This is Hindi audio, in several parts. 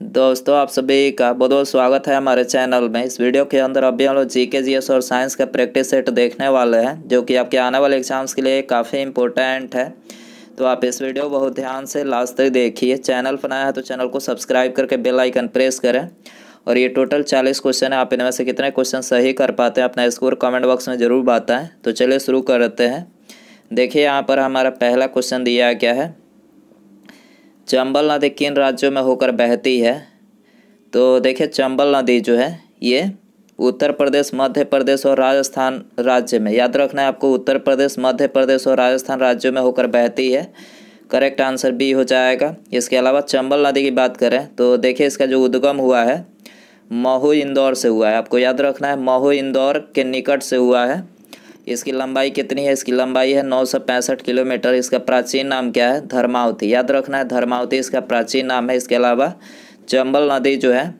दोस्तों, आप सभी का बहुत बहुत स्वागत है हमारे चैनल में। इस वीडियो के अंदर अभी हम लोग जीके जीएस और साइंस का प्रैक्टिस सेट देखने वाले हैं, जो कि आपके आने वाले एग्जाम्स के लिए काफ़ी इम्पोर्टेंट है। तो आप इस वीडियो को बहुत ध्यान से लास्ट तक देखिए। चैनल पर नया है तो चैनल को सब्सक्राइब करके बेल आइकन प्रेस करें। और ये टोटल 40 क्वेश्चन है, आप इनमें से कितने क्वेश्चन सही कर पाते हैं अपना स्कोर कमेंट बॉक्स में ज़रूर बताएं। तो चलिए शुरू करते हैं। देखिए यहाँ पर हमारा पहला क्वेश्चन दिया गया है, चंबल नदी किन राज्यों में होकर बहती है। तो देखिए चंबल नदी जो है ये उत्तर प्रदेश, मध्य प्रदेश और राजस्थान राज्य में, याद रखना है आपको, उत्तर प्रदेश, मध्य प्रदेश और राजस्थान राज्यों में होकर बहती है। करेक्ट आंसर बी हो जाएगा। इसके अलावा चंबल नदी की बात करें तो देखिए इसका जो उद्गम हुआ है महू इंदौर से हुआ है। आपको याद रखना है महू इंदौर के निकट से हुआ है। इसकी लंबाई कितनी है? इसकी लंबाई है 965 किलोमीटर। इसका प्राचीन नाम क्या है? धर्मावती। याद रखना है धर्मावती इसका प्राचीन नाम है। इसके अलावा चंबल नदी जो है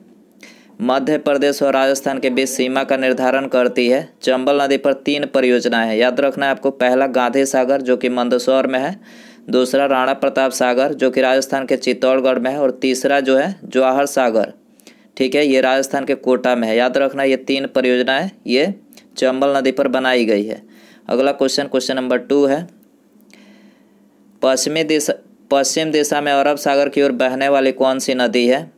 मध्य प्रदेश और राजस्थान के बीच सीमा का निर्धारण करती है। चंबल नदी पर 3 परियोजनाएं हैं, याद रखना है आपको। पहला गांधी सागर जो कि मंदसौर में है, दूसरा राणा प्रताप सागर जो कि राजस्थान के चित्तौड़गढ़ में है, और तीसरा जो है जवाहर सागर, ठीक है, ये राजस्थान के कोटा में है। याद रखना ये 3 परियोजनाएं ये चंबल नदी पर बनाई गई है। अगला क्वेश्चन नंबर 2 है, पश्चिम दिशा में अरब सागर की ओर बहने वाली कौन सी नदी है?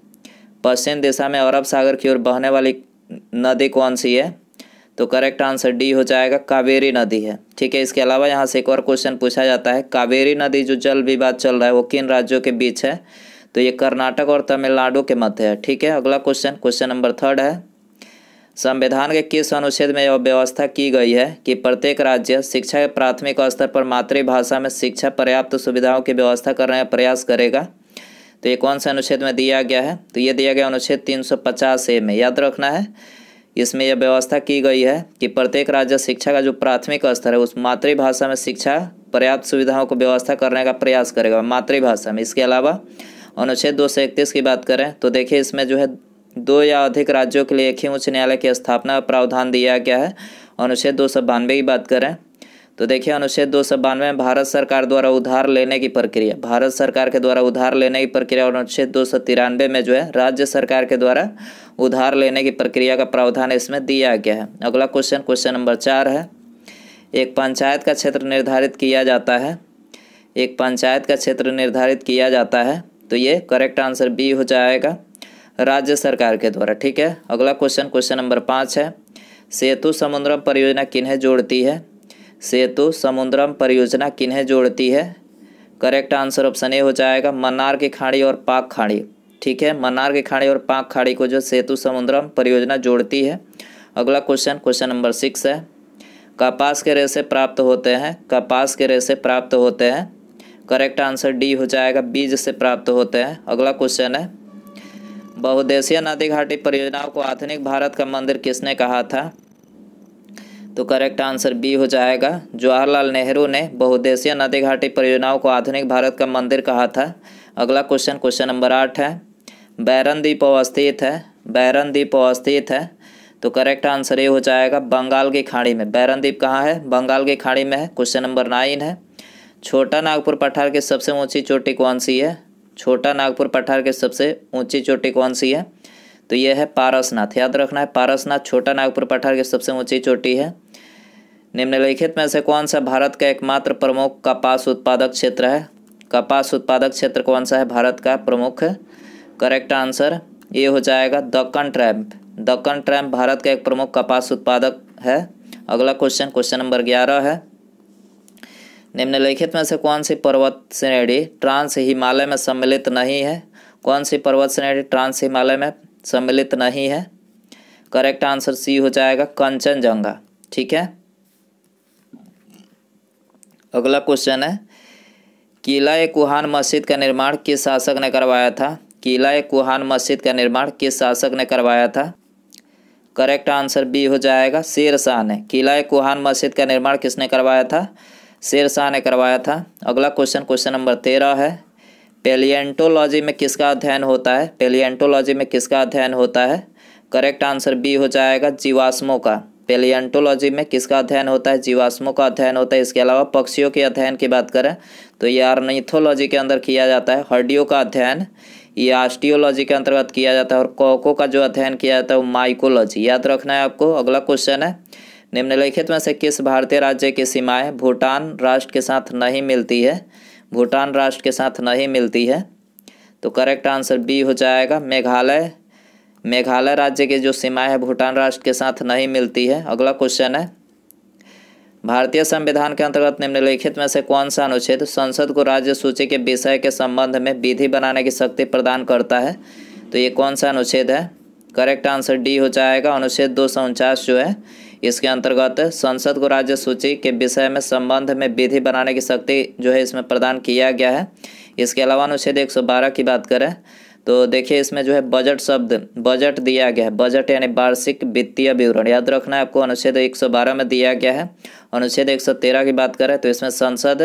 पश्चिम दिशा में अरब सागर की ओर बहने वाली नदी कौन सी है? तो करेक्ट आंसर डी हो जाएगा, कावेरी नदी है। ठीक है, इसके अलावा यहाँ से एक और क्वेश्चन पूछा जाता है, कावेरी नदी जो जल विवाद चल रहा है वो किन राज्यों के बीच है? तो ये कर्नाटक और तमिलनाडु के मध्य है। ठीक है, अगला क्वेश्चन नंबर 3 है, संविधान के किस अनुच्छेद में यह व्यवस्था की गई है कि प्रत्येक राज्य शिक्षा के प्राथमिक स्तर पर मातृभाषा में शिक्षा पर्याप्त सुविधाओं की व्यवस्था करने का प्रयास करेगा? तो ये कौन सा अनुच्छेद में दिया गया है? तो ये दिया गया अनुच्छेद 350A में। याद रखना है इसमें यह व्यवस्था की गई है कि प्रत्येक राज्य शिक्षा का जो प्राथमिक स्तर है उस मातृभाषा में शिक्षा पर्याप्त सुविधाओं को व्यवस्था करने का प्रयास करेगा मातृभाषा में। इसके अलावा अनुच्छेद 231 की बात करें तो देखिए इसमें जो है 2 या अधिक राज्यों के लिए एक ही उच्च न्यायालय की स्थापना का प्रावधान दिया गया है। अनुच्छेद 292 की बात करें तो देखिए अनुच्छेद 292 में भारत सरकार द्वारा उधार लेने की प्रक्रिया, भारत सरकार के द्वारा उधार लेने की प्रक्रिया, और अनुच्छेद 293 में जो है राज्य सरकार के द्वारा उधार लेने की प्रक्रिया का प्रावधान इसमें दिया गया है। अगला क्वेश्चन नंबर 4 है, एक पंचायत का क्षेत्र निर्धारित किया जाता है। एक पंचायत का क्षेत्र निर्धारित किया जाता है तो ये करेक्ट आंसर बी हो जाएगा, राज्य सरकार के द्वारा। ठीक है, अगला क्वेश्चन नंबर 5 है, सेतु समुद्रम परियोजना किन्हें जोड़ती है? सेतु समुद्रम परियोजना किन्हें जोड़ती है? करेक्ट आंसर ऑप्शन ए हो जाएगा, मन्नार की खाड़ी और पाक खाड़ी। ठीक है, मन्नार की खाड़ी और पाक खाड़ी को जो सेतु समुद्रम परियोजना जोड़ती है। अगला क्वेश्चन नंबर 6 है, कपास के रेशे प्राप्त होते हैं। कपास के रेशे प्राप्त होते हैं, करेक्ट आंसर डी हो जाएगा, बीज से प्राप्त होते हैं। अगला क्वेश्चन है, बहुउद्देशीय नदी घाटी परियोजनाओं को आधुनिक भारत का मंदिर किसने कहा था? तो करेक्ट आंसर बी हो जाएगा, जवाहरलाल नेहरू ने बहुउद्देशीय नदी घाटी परियोजनाओं को आधुनिक भारत का मंदिर कहा था। अगला क्वेश्चन नंबर 8 है, बैरन द्वीप अवस्थित है। बैरन द्वीप अवस्थित है तो करेक्ट आंसर ये हो जाएगा, बंगाल की खाड़ी में। बैरन द्वीप कहाँ है? बंगाल की खाड़ी में है। क्वेश्चन नंबर 9 है, छोटा नागपुर पठार की सबसे ऊंची चोटी कौन सी है? छोटा नागपुर पठार की सबसे ऊंची चोटी कौन सी है? तो यह है पारसनाथ। याद रखना है पारसनाथ छोटा नागपुर पठार की सबसे ऊंची चोटी है। निम्नलिखित में से कौन सा भारत का एकमात्र प्रमुख कपास उत्पादक क्षेत्र है? कपास उत्पादक क्षेत्र कौन सा है भारत का प्रमुख? करेक्ट आंसर ये हो जाएगा, दक्कन ट्रैप। दक्कन ट्रैप भारत का एक प्रमुख कपास उत्पादक है। अगला क्वेश्चन नंबर 11 है, निम्नलिखित में से कौन सी पर्वत श्रेणी ट्रांस हिमालय में सम्मिलित नहीं है? कौन सी पर्वत श्रेणी ट्रांस हिमालय में सम्मिलित नहीं है? करेक्ट आंसर सी हो जाएगा, कंचनजंगा। ठीक है, अगला क्वेश्चन है, किला कुहान मस्जिद का निर्माण किस शासक ने करवाया था? किला कुहान मस्जिद का निर्माण किस शासक ने करवाया था? करेक्ट आंसर बी हो जाएगा, शेर शाह ने। किला कुहान मस्जिद का निर्माण किसने करवाया था? शेर शाह ने करवाया था। अगला क्वेश्चन नंबर 13 है, पैलिएंटोलॉजी में किसका अध्ययन होता है? पैलिएंटोलॉजी में किसका अध्ययन होता है? करेक्ट आंसर बी हो जाएगा, जीवाश्मों का। पैलिएंटोलॉजी में किसका अध्ययन होता है? जीवाश्मों का अध्ययन होता है। इसके अलावा पक्षियों के अध्ययन की बात करें तो ये ऑर्निथोलॉजी के अंदर किया जाता है। हड्डियों का अध्ययन ये ऑस्टियोलॉजी के अंतर्गत किया जाता है। और कॉको का जो अध्ययन किया जाता है वो माइकोलॉजी, याद रखना है आपको। अगला क्वेश्चन है, निम्नलिखित में से किस भारतीय राज्य की सीमाएं भूटान राष्ट्र के साथ नहीं मिलती है? भूटान राष्ट्र के साथ नहीं मिलती है, तो करेक्ट आंसर बी हो जाएगा मेघालय। मेघालय राज्य की जो सीमाएं है भूटान राष्ट्र के साथ नहीं मिलती है। अगला क्वेश्चन है, भारतीय संविधान के अंतर्गत निम्नलिखित में से कौन सा अनुच्छेद संसद को राज्य सूची के विषय के संबंध में विधि बनाने की शक्ति प्रदान करता है? तो ये कौन सा अनुच्छेद है? करेक्ट आंसर डी हो जाएगा अनुच्छेद 249 जो है इसके अंतर्गत संसद को राज्य सूची के विषय में संबंध में विधि बनाने की शक्ति जो है इसमें प्रदान किया गया है। इसके अलावा अनुच्छेद 112 की बात करें तो देखिए इसमें जो है बजट शब्द बजट दिया गया है, बजट यानी वार्षिक वित्तीय विवरण, याद रखना है आपको, अनुच्छेद 112 में दिया गया है। अनुच्छेद 113 की बात करें तो इसमें संसद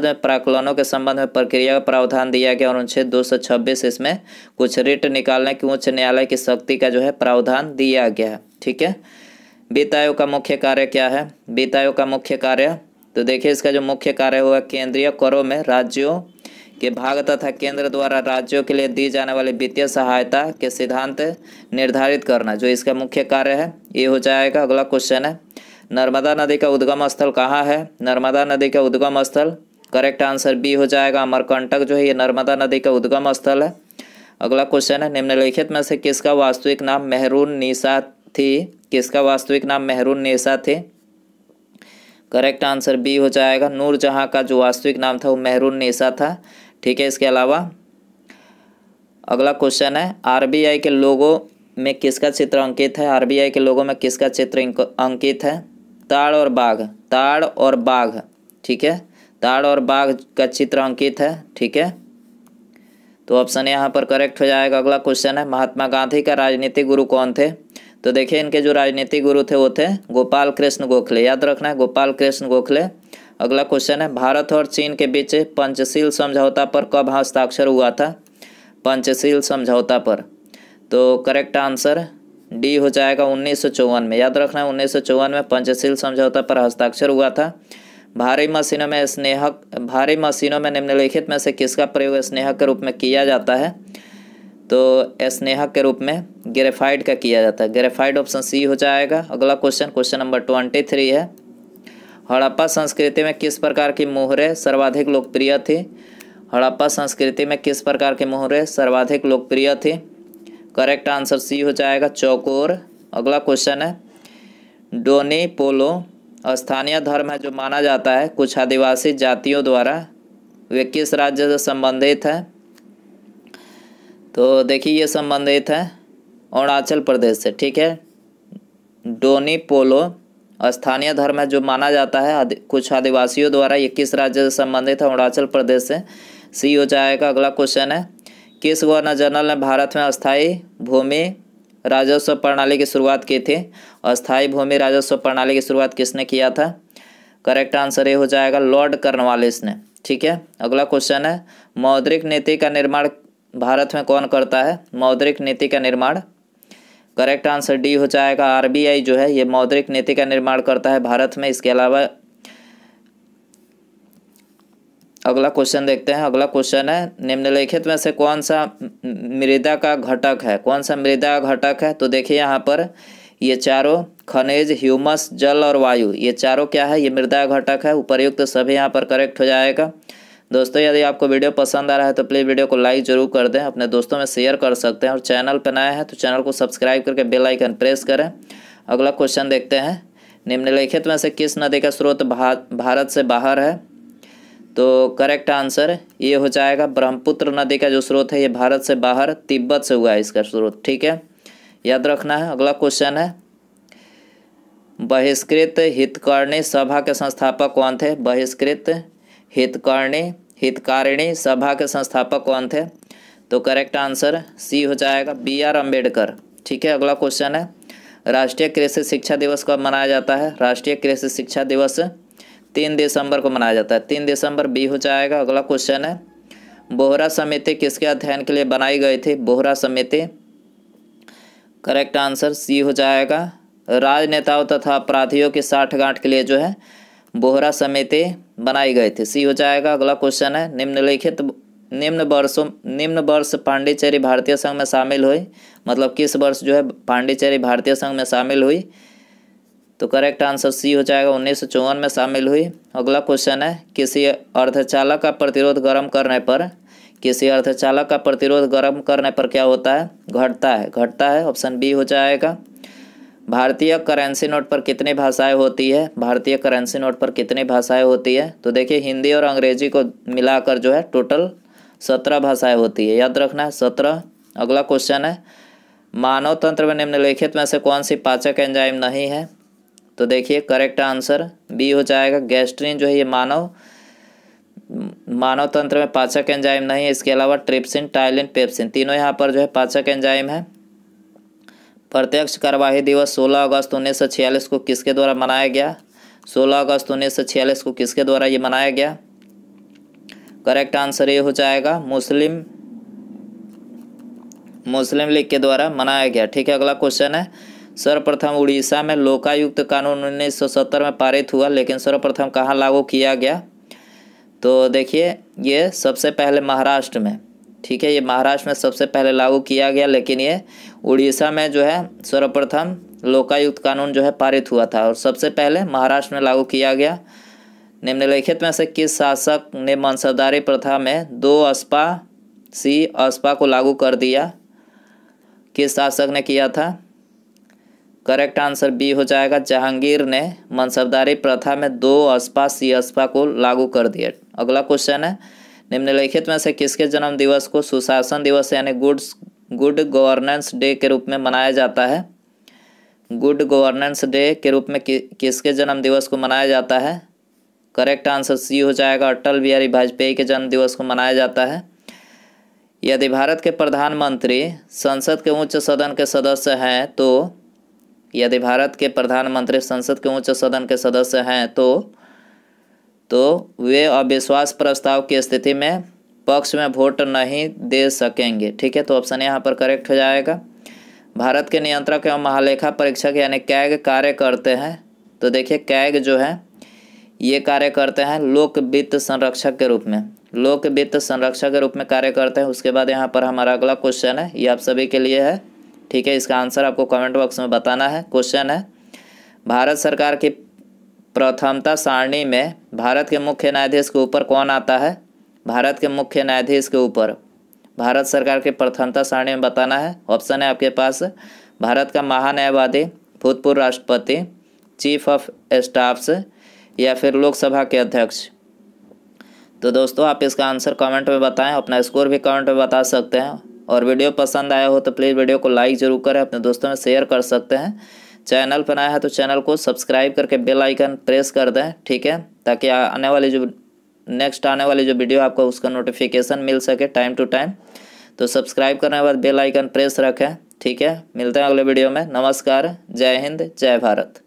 में प्राक्कलनों के संबंध में प्रक्रिया का प्रावधान दिया गया। और अनुच्छेद 226 इसमें कुछ रिट निकालने की उच्च न्यायालय की शक्ति का जो है प्रावधान दिया गया है। ठीक है, वित्त आयोग का मुख्य कार्य क्या है? वित्त आयोग का मुख्य कार्य तो देखिए इसका जो मुख्य कार्य होगा केंद्रीय करों में राज्यों के भाग तथा केंद्र द्वारा राज्यों के लिए दी जाने वाली वित्तीय सहायता के सिद्धांत निर्धारित करना, जो इसका मुख्य कार्य है, ये हो जाएगा। अगला क्वेश्चन है, नर्मदा नदी का उद्गम स्थल कहाँ है? नर्मदा नदी का उद्गम स्थल करेक्ट आंसर बी हो जाएगा अमरकंटक जो है ये नर्मदा नदी का उद्गम स्थल है। अगला क्वेश्चन है, निम्नलिखित में से किसका वास्तविक नाम मेहरून निशा थी? किसका वास्तविक नाम मेहरून निशा थी? करेक्ट आंसर बी हो जाएगा नूरजहां का जो वास्तविक नाम था वो मेहरून निशा था। ठीक है, इसके अलावा अगला क्वेश्चन है, आरबीआई के लोगो में किसका चित्र अंकित है? आरबीआई के लोगो में किसका चित्र अंकित है? ताड़ और बाघ, ताड़ और बाघ। ठीक है, ताड़ और बाघ का चित्र अंकित है। ठीक है, तो ऑप्शन यहाँ पर करेक्ट हो जाएगा। अगला क्वेश्चन है, महात्मा गांधी का राजनीतिक गुरु कौन थे? तो देखिए इनके जो राजनीतिक गुरु थे वो थे गोपाल कृष्ण गोखले, याद रखना है गोपाल कृष्ण गोखले। अगला क्वेश्चन है, भारत और चीन के बीच पंचशील समझौता पर कब हस्ताक्षर हुआ था? पंचशील समझौता पर, तो करेक्ट आंसर डी हो जाएगा 1954 में, याद रखना है 1954 में पंचशील समझौता पर हस्ताक्षर हुआ था। भारी मशीनों में निम्नलिखित में से किसका प्रयोग स्नेहक के रूप में किया जाता है? तो स्नेहक के रूप में ग्रेफाइट का किया जाता है, ग्रेफाइट ऑप्शन सी हो जाएगा। अगला क्वेश्चन नंबर 23 है, हड़प्पा संस्कृति में किस प्रकार की मुहरें सर्वाधिक लोकप्रिय थी? हड़प्पा संस्कृति में किस प्रकार की मुहरें सर्वाधिक लोकप्रिय थी? करेक्ट आंसर सी हो जाएगा चौकोर। अगला क्वेश्चन है, डोनी पोलो स्थानीय धर्म है जो माना जाता है कुछ आदिवासी जातियों द्वारा, वे किस राज्य से संबंधित है? तो देखिए ये संबंधित है अरुणाचल प्रदेश से। ठीक है, डोनी पोलो स्थानीय धर्म है जो माना जाता है कुछ आदिवासियों द्वारा, ये किस राज्य से संबंधित है? अरुणाचल प्रदेश से, सी हो जाएगा। अगला क्वेश्चन है, किस गवर्नर जनरल ने भारत में अस्थायी भूमि राजस्व प्रणाली की शुरुआत की थी? अस्थायी भूमि राजस्व प्रणाली की शुरुआत किसने किया था? करेक्ट आंसर ये हो जाएगा लॉर्ड कॉर्नवालिस ने। ठीक है, अगला क्वेश्चन है, मौद्रिक नीति का निर्माण भारत में कौन करता है? मौद्रिक नीति का निर्माण करेक्ट आंसर डी हो जाएगा आरबीआई जो है ये मौद्रिक नीति का निर्माण करता है भारत में। इसके अलावा अगला क्वेश्चन देखते हैं। अगला क्वेश्चन है, निम्नलिखित में से कौन सा मृदा का घटक है? कौन सा मृदा का घटक है? तो देखिए यहाँ पर ये चारों खनिज, ह्यूमस, जल और वायु, ये चारों क्या है? ये मृदा का घटक है। उपर्युक्त तो सभी यहाँ पर करेक्ट हो जाएगा। दोस्तों यदि आपको वीडियो पसंद आ रहा है तो प्लीज़ वीडियो को लाइक जरूर कर दें, अपने दोस्तों में शेयर कर सकते हैं, और चैनल पर नए हैं तो चैनल को सब्सक्राइब करके बेल आइकन प्रेस करें। अगला क्वेश्चन देखते हैं, निम्नलिखित में से किस नदी का स्रोत भारत से बाहर है? तो करेक्ट आंसर ये हो जाएगा ब्रह्मपुत्र नदी का जो स्रोत है ये भारत से बाहर तिब्बत से हुआ है इसका स्रोत। ठीक है, याद रखना है। अगला क्वेश्चन है, बहिष्कृत हितकारिणी सभा के संस्थापक कौन थे? बहिष्कृत हितकारिणी सभा के संस्थापक कौन थे? तो करेक्ट आंसर सी हो जाएगा BR अम्बेडकर। ठीक है, अगला क्वेश्चन है, राष्ट्रीय कृषि शिक्षा दिवस कब मनाया जाता है? राष्ट्रीय कृषि शिक्षा दिवस 3 दिसंबर को मनाया जाता है, 3 दिसंबर बी हो जाएगा। अगला क्वेश्चन है, बोहरा समिति किसके अध्ययन के लिए बनाई गई थी? बोहरा समिति करेक्ट आंसर सी हो जाएगा राजनेताओं तथा अपराधियों की साठगांठ के लिए जो है बोहरा समिति बनाई गई थी, सी हो जाएगा। अगला क्वेश्चन है, निम्न वर्ष पांडिचेरी भारतीय संघ में शामिल हुई, मतलब किस वर्ष जो है पांडिचेरी भारतीय संघ में शामिल हुई। तो करेक्ट आंसर सी हो जाएगा, 1954 में शामिल हुई। अगला क्वेश्चन है, किसी अर्धचालक का प्रतिरोध गर्म करने पर, किसी अर्धचालक का प्रतिरोध गर्म करने पर क्या होता है? घटता है। ऑप्शन बी हो जाएगा। भारतीय करेंसी नोट पर कितनी भाषाएं होती है? भारतीय करेंसी नोट पर कितनी भाषाएं होती है? तो देखिए हिंदी और अंग्रेजी को मिलाकर जो है टोटल 17 भाषाएं होती है, याद रखना है 17। अगला क्वेश्चन है, मानव तंत्र में निम्नलिखित में से कौन सी पाचक एंजाइम नहीं है? तो देखिए करेक्ट आंसर बी हो जाएगा। गैस्ट्रिन जो है ये मानव तंत्र में पाचक एंजाइम नहीं है। इसके अलावा ट्रिप्सिन, टाइलिन, पेप्सिन तीनों यहाँ पर जो है पाचक एंजाइम है। प्रत्यक्ष कार्यवाही दिवस 16 अगस्त 1946 को किसके द्वारा मनाया गया? 16 अगस्त 1946 को किसके द्वारा ये मनाया गया? करेक्ट आंसर ये हो जाएगा, मुस्लिम लीग के द्वारा मनाया गया। ठीक है, अगला क्वेश्चन है, सर्वप्रथम उड़ीसा में लोकायुक्त कानून 1970 में पारित हुआ, लेकिन सर्वप्रथम कहाँ लागू किया गया? तो देखिए ये सबसे पहले महाराष्ट्र में, ठीक है, ये महाराष्ट्र में सबसे पहले लागू किया गया, लेकिन ये उड़ीसा में जो है सर्वप्रथम लोकायुक्त कानून जो है पारित हुआ था और सबसे पहले महाराष्ट्र में लागू किया गया। निम्नलिखित में से किस शासक ने मनसबदारी प्रथा में 2 अस्पा को लागू कर दिया? किस शासक ने किया था? करेक्ट आंसर बी हो जाएगा, जहांगीर ने मनसबदारी प्रथा में 2 अस्पा को लागू कर दिया। अगला क्वेश्चन है, निम्नलिखित में से किसके जन्म दिवस को सुशासन दिवस यानी गुड गवर्नेंस डे के रूप में मनाया जाता है? गुड गवर्नेंस डे के रूप में किसके जन्म दिवस को मनाया जाता है? करेक्ट आंसर सी हो जाएगा, अटल बिहारी वाजपेयी के जन्म दिवस को मनाया जाता है। यदि भारत के प्रधानमंत्री संसद के उच्च सदन के सदस्य हैं तो, यदि भारत के प्रधानमंत्री संसद के उच्च सदन के सदस्य हैं तो वे अविश्वास प्रस्ताव की स्थिति में पक्ष में वोट नहीं दे सकेंगे। ठीक है, तो ऑप्शन यहाँ पर करेक्ट हो जाएगा। भारत के नियंत्रक एवं महालेखा परीक्षक यानी कैग कार्य करते हैं। तो देखिए कैग जो है ये कार्य करते हैं लोक वित्त संरक्षक के रूप में, लोक वित्त संरक्षक के रूप में कार्य करते हैं। उसके बाद यहाँ पर हमारा अगला क्वेश्चन है, ये आप सभी के लिए है। ठीक है, इसका आंसर आपको कमेंट बॉक्स में बताना है। क्वेश्चन है, भारत सरकार की प्रथमता सारणी में भारत के मुख्य न्यायाधीश के ऊपर कौन आता है? भारत के मुख्य न्यायाधीश के ऊपर भारत सरकार की प्रथमता सारणी में बताना है। ऑप्शन है आपके पास, भारत का महान्यायवादी, भूतपूर्व राष्ट्रपति, चीफ ऑफ स्टाफ्स या फिर लोकसभा के अध्यक्ष। तो दोस्तों आप इसका आंसर कमेंट में बताएं, अपना स्कोर भी कमेंट में बता सकते हैं। और वीडियो पसंद आया हो तो प्लीज़ वीडियो को लाइक ज़रूर करें, अपने दोस्तों में शेयर कर सकते हैं। चैनल पर आया है तो चैनल को सब्सक्राइब करके बेल आइकन प्रेस कर दें, ठीक है, ताकि नेक्स्ट आने वाली जो वीडियो आपको उसका नोटिफिकेशन मिल सके टाइम टू टाइम। तो सब्सक्राइब करने के बाद बेल आइकन प्रेस रखें, ठीक है। मिलते हैं अगले वीडियो में। नमस्कार, जय हिंद, जय भारत।